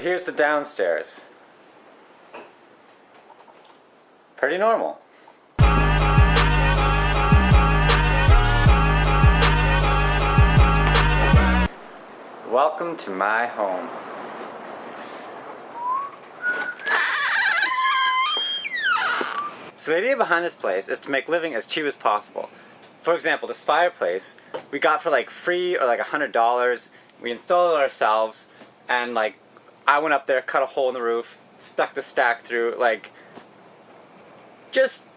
So here's the downstairs. Pretty normal. Welcome to my home. So the idea behind this place is to make living as cheap as possible. For example, this fireplace we got for like free or like $100. We installed it ourselves, and like I went up there, cut a hole in the roof, stuck the stack through, like just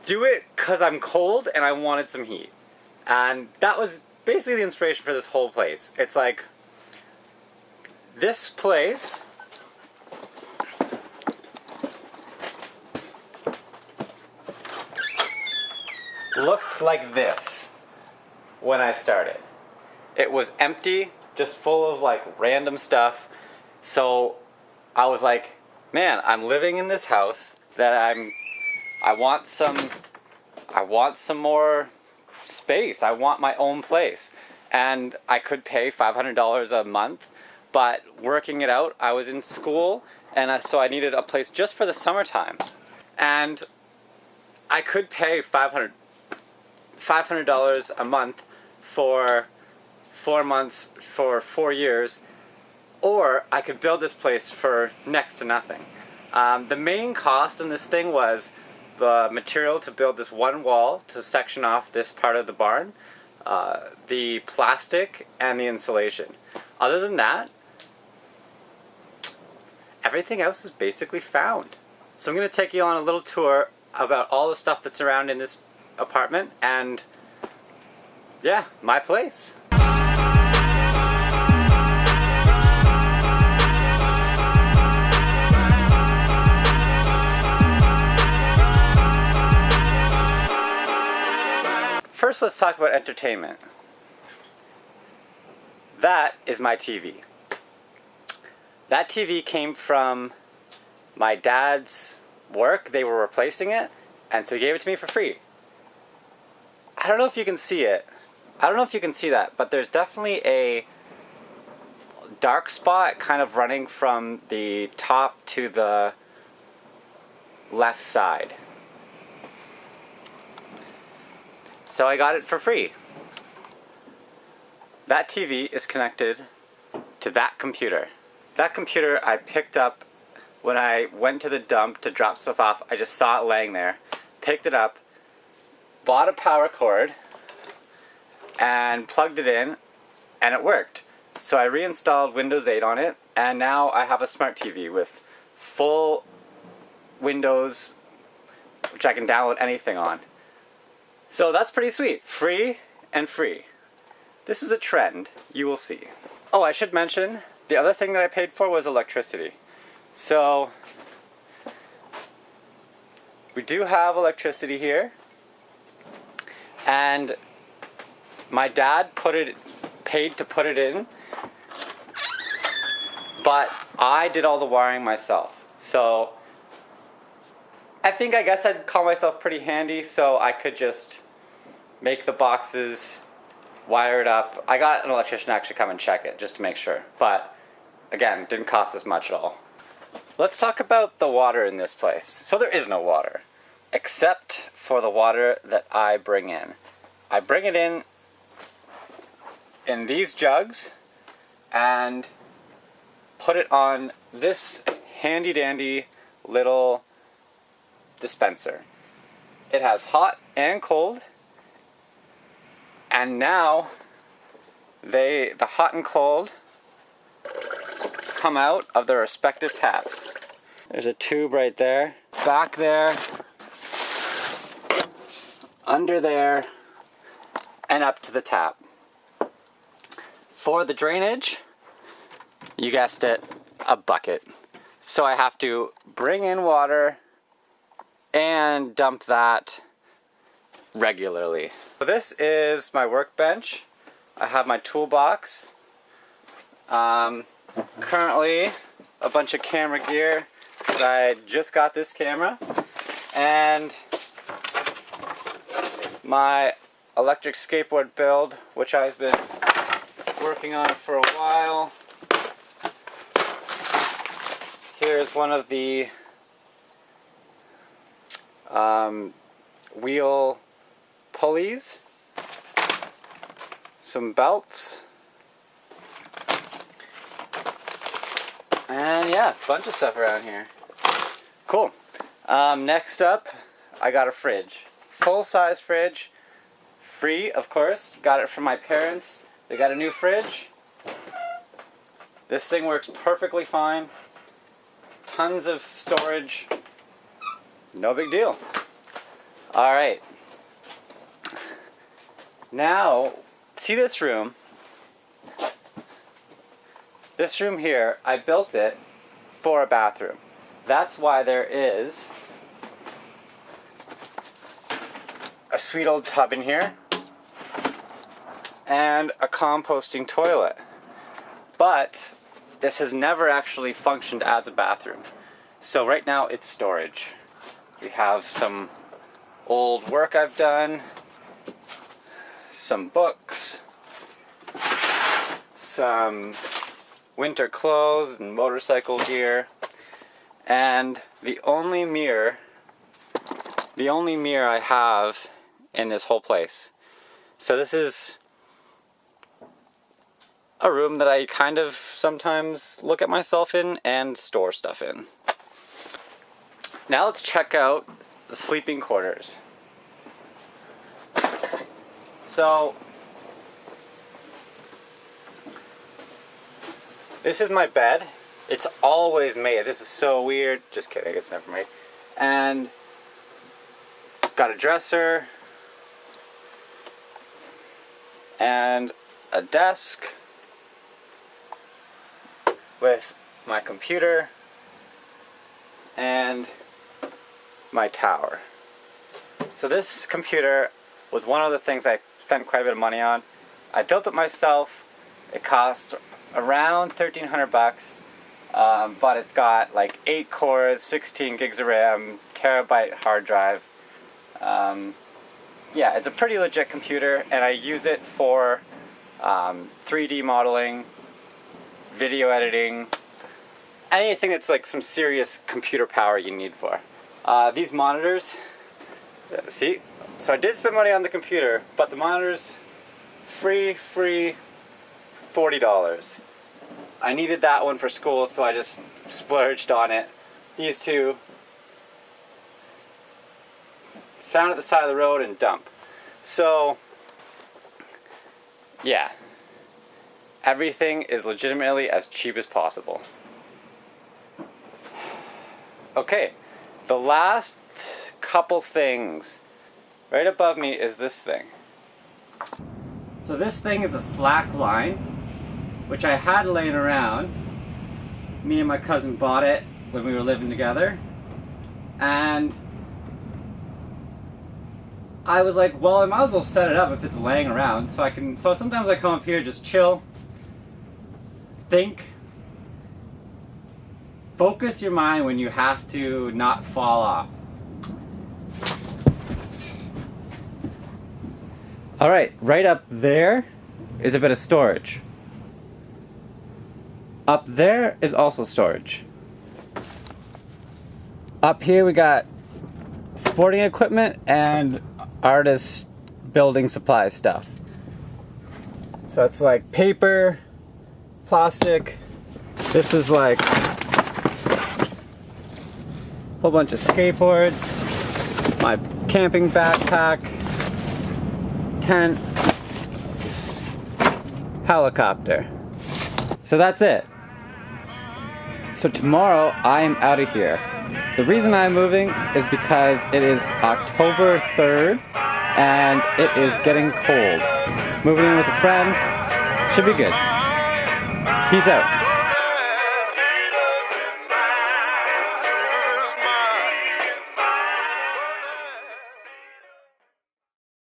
do it because I'm cold and I wanted some heat. And that was basically the inspiration for this whole place. It's like this place looked like this when I started. It was empty, just full of like random stuff. So I was like, man, I'm living in this house that I want some more space. I want my own place. And I could pay $500 a month, but working it out, I was in school, and so I needed a place just for the summertime. And I could pay $500 a month for 4 months for 4 years, or I could build this place for next to nothing. The main cost on this thing was the material to build this one wall to section off this part of the barn, the plastic, and the insulation. Other than that, everything else is basically found. So I'm going to take you on a little tour about all the stuff that's around in this apartment, and yeah, my place. First, let's talk about entertainment. That is my TV. That TV came from my dad's work. They were replacing it, and so he gave it to me for free. I don't know if you can see it. I don't know if you can see that, but there's definitely a dark spot kind of running from the top to the left side. So I got it for free. That TV is connected to that computer. That computer I picked up when I went to the dump to drop stuff off. I just saw it laying there, picked it up, bought a power cord, and plugged it in, and it worked. So I reinstalled Windows 8 on it, and now I have a smart TV with full Windows, which I can download anything on. So that's pretty sweet. Free and free. This is a trend, you will see. Oh, I should mention, the other thing that I paid for was electricity. So we do have electricity here, and my dad paid to put it in, but I did all the wiring myself. So I guess I'd call myself pretty handy, so I could just make the boxes, wire it up. I got an electrician to actually come and check it just to make sure, but again, it didn't cost us much at all. Let's talk about the water in this place. So there is no water, except for the water that I bring in. I bring it in these jugs and put it on this handy dandy little dispenser. It has hot and cold, and now the hot and cold come out of their respective taps. There's a tube right there, back there, under there, and up to the tap. For the drainage, you guessed it, a bucket. So I have to bring in water and dump that regularly. So this is my workbench. I have my toolbox. Currently a bunch of camera gear, because I just got this camera, and my electric skateboard build, which I've been working on for a while. there's one of the wheel pulleys, some belts, and yeah, a bunch of stuff around here. Cool. Next up, I got a fridge. Full-size fridge. Free, of course. Got it from my parents. They got a new fridge. This thing works perfectly fine. Tons of storage. No big deal. Alright. Now, see this room? This room here, I built it for a bathroom. That's why there is a sweet old tub in here and a composting toilet. But this has never actually functioned as a bathroom. So right now it's storage. We have some old work I've done, some books, some winter clothes and motorcycle gear, and the only mirror I have in this whole place. So this is a room that I kind of sometimes look at myself in and store stuff in. Now let's check out the sleeping quarters. So this is my bed. It's always made. This is so weird. Just kidding, it's never made. And got a dresser and a desk with my computer and my tower. So this computer was one of the things I spent quite a bit of money on. I built it myself. It cost around 1,300 bucks, but it's got like 8 cores, 16 gigs of RAM, terabyte hard drive. Yeah, it's a pretty legit computer, and I use it for 3D modeling, video editing, anything that's like some serious computer power you need for. These monitors, see? So I did spend money on the computer, but the monitors, free, $40. I needed that one for school, so I just splurged on it. These two, found at the side of the road and dump. So, yeah. Everything is legitimately as cheap as possible. Okay, the last couple things. Right above me is this thing. So this thing is a slack line, which I had laying around. Me and my cousin bought it when we were living together. And I was like, well, I might as well set it up if it's laying around. So sometimes I come up here, just chill, think, focus your mind when you have to not fall off. Alright, right up there is a bit of storage. Up there is also storage. Up here we got sporting equipment and artist building supply stuff. So it's like paper, plastic. This is like a whole bunch of skateboards, my camping backpack, tent, helicopter. So that's it. So tomorrow I am out of here. The reason I'm moving is because it is October 3rd and it is getting cold. Moving in with a friend should be good. Peace out.